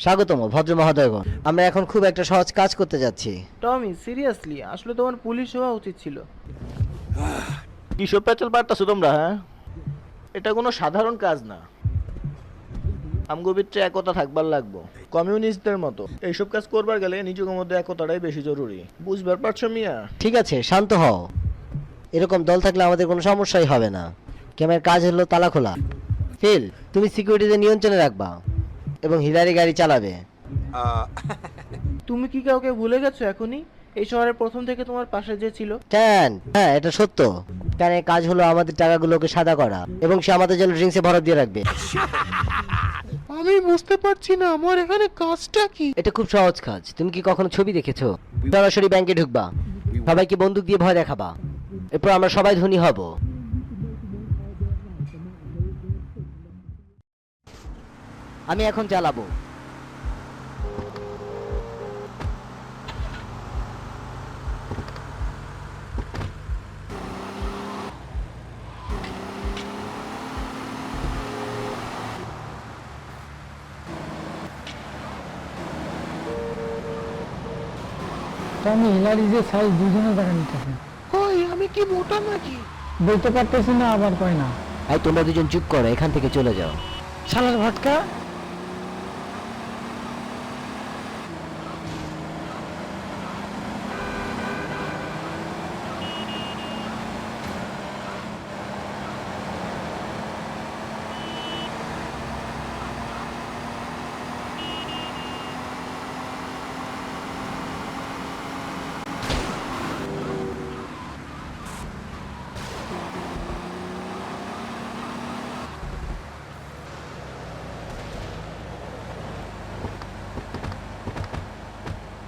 স্বাগতম ভদ্র মহোদয়গণ, আমরা এখন খুব একটা সহজ কাজ করতে যাচ্ছি। টমি, সিরিয়াসলি আসলে তোমার পুলিশ হওয়া উচিত ছিল। কিসব প্যাচাল পারতাছো তোমরা? হ্যাঁ, এটা কোনো সাধারণ কাজ না। আমগো ভিতরে একতা থাকবার লাগবো, কমিউনিস্টদের মতো। এইসব কাজ করবার গেলে নিজের মধ্যে একতাটাই বেশি জরুরি, বুঝবার পারছো মিয়া? ঠিক আছে, শান্ত হও। এরকম দল থাকলে আমাদের কোনো সমস্যাই হবে না। ক্যামেরার কাজ হলো তালা খোলা। ফিল, তুমি সিকিউরিটিদের নিয়ন্ত্রণে রাখবা এবং হিলারি গাড়ি চালাবে। তুমি কি কাউকে ভুলে গেছো এখনই? এই শহরের প্রথম থেকে তোমার পাশে যে ছিল। ট্যান, হ্যাঁ এটা সত্য। ট্যানের কাজ হলো আমাদের টাকাগুলোকে সাদা করা এবং সে আমাদের জন্য ড্রিঙ্কসে বরফ দিয়ে রাখবে। আমি বুঝতে পারছি না আমার এখানে কাজটা কি। এটা খুব সহজ কাজ। তুমি কি কখনো ছবি দেখেছো? সরাসরি ব্যাংকে ঢুকবা, সবাইকে বন্দুক দিয়ে ভয় দেখাবা, এরপর আমরা সবাই ধনী হব। আমি এখন চালাবো। আমি হিলারি যে সাইজ দুজনে টাকা নিতেছে। কই আমি কি মোটা নাকি? বলতে পারতেছি না, আবার কয় না। এই তোমরা দুজন চুপ করো, এখান থেকে চলে যাও। শালার ভটকা।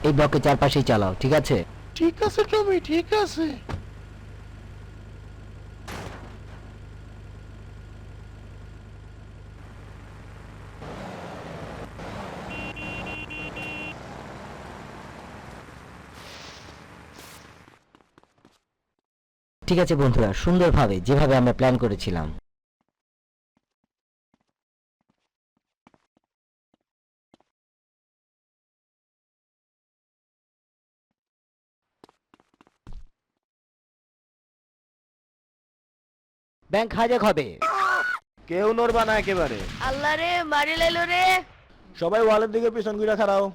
এই ব্লকের চারপাশেই চালাও, ঠিক আছে? ঠিক আছে টমি, ঠিক আছে। ঠিক আছে বন্ধুরা, সুন্দরভাবে যেভাবে আমরা প্ল্যান করেছিলাম। ব্যাংক হাইজ্যাক হবে। কেউ নড়বা না একেবারে। আল্লাহ রে, মারি লাইলো রে। সবাই ওয়ালের দিকে পিছন ঘুরে খাড়াও।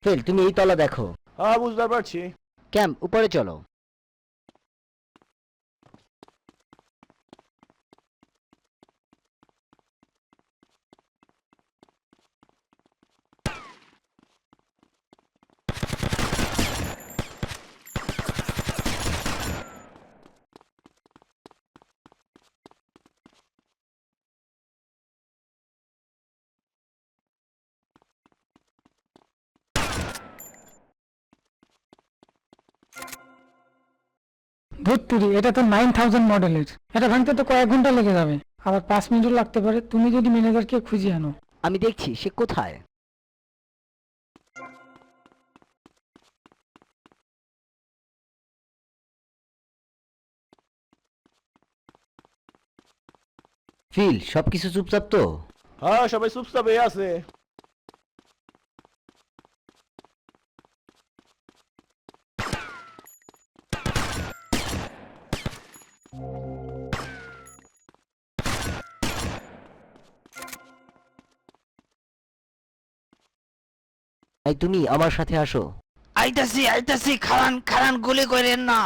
ফেল, তুমি এই তলা দেখো। হ্যাঁ, বুঝতে পারছি। ক্যাম্প, উপরে চলো। ধুত্তুরি, এটা তো 9000 মডেলের। এটা ভাঙতে তো কয়েক ঘন্টা লেগে যাবে, আবার 5 মিনিটও লাগতে পারে। তুমি যদি ম্যানেজারকে খুঁজে আনো। আমি দেখছি সে কোথায়। ফিল, সবকিছু চুপচাপ তো? হ্যাঁ, সবাই চুপচাপ হয়ে আছে। এই তুমি আমার সাথে আসো। আইতাছি আইতাছি, খারান খারান, গুলি করেন না।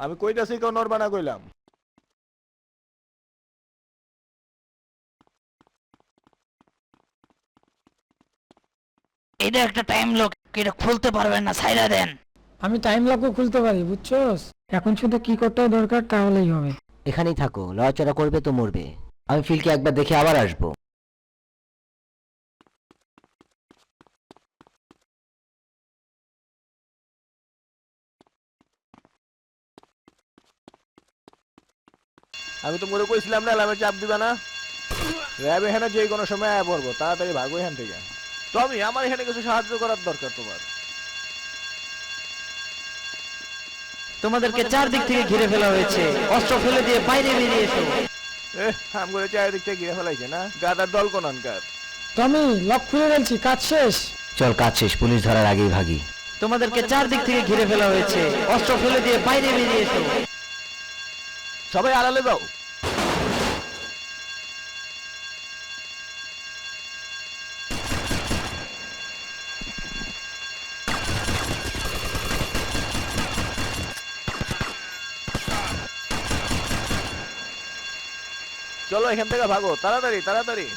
আমি কইতাছি কেউ নড়বা না কইলাম। এটা একটা টাইম লক, এটা খুলতে পারবেন না, ছাইরা দেন। আমি টাইম লকও খুলতে পারি, বুঝছোস? এখন শুধু কি করতে দরকার তাহলেই হবে। এখানেই থাকো, লড়াচড়া করবে তো মরবে। আমি ফিলকে একবার দেখে আবার আসবো। আমি তো মনে কইছিলাম না অ্যালার্মে চাপ দিবা না। র্যাব এখানে যে কোনো সময় আয়া পড়বো, তাড়াতাড়ি ভাগো এখান থেকে। টমি, আমার এখানে কিছু সাহায্য করার দরকার তোমার। তোমাদেরকে চারদিক থেকে ঘিরে ফেলা হয়েছে, অস্ত্র ফেলে দিয়ে বাইরে বেরিয়ে এসো। আম করে চারিদিক থেকে ঘিরে ফেলাইছে না, গাদার দল কোনানকার। টমি লক খুলে ফেলছি, কাজ শেষ। চল কাজ শেষ, পুলিশ ধরার আগেই ভাগি। তোমাদেরকে চারদিক থেকে ঘিরে ফেলা হয়েছে, অস্ত্র ফেলে দিয়ে বাইরে বেরিয়ে এসো। সবাই আড়ালে যাও। চলো এখান থেকে ভাগো, তাড়াতাড়ি তাড়াতাড়ি।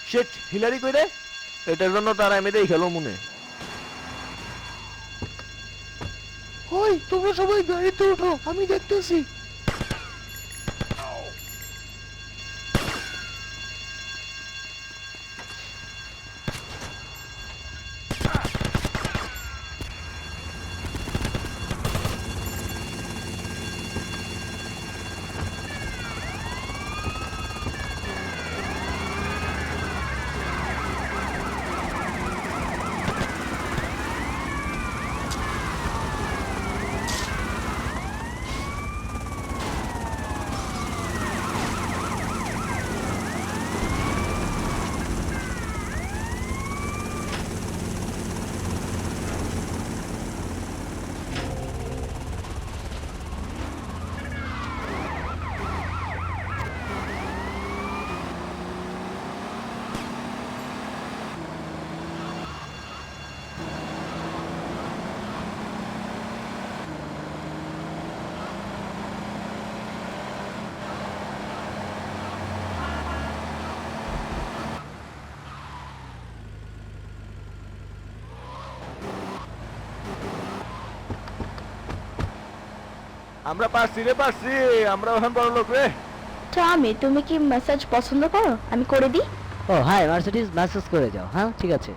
শিট, হিলারি কই রে? এটার জন্য তার আমি দেই খেলো মনে। ওই তোমরা সবাই গাড়িতে ওঠো, আমি দেখতেছি। আমরা পারছি রে, পারছি। আমরা ওখান বড় লোক রে। টমি, তুমি কি ম্যাসাজ পছন্দ করো? আমি করে দিই। ও হাই মার্সিডিজ, মেসেজ করে যাও। হ্যাঁ ঠিক আছে।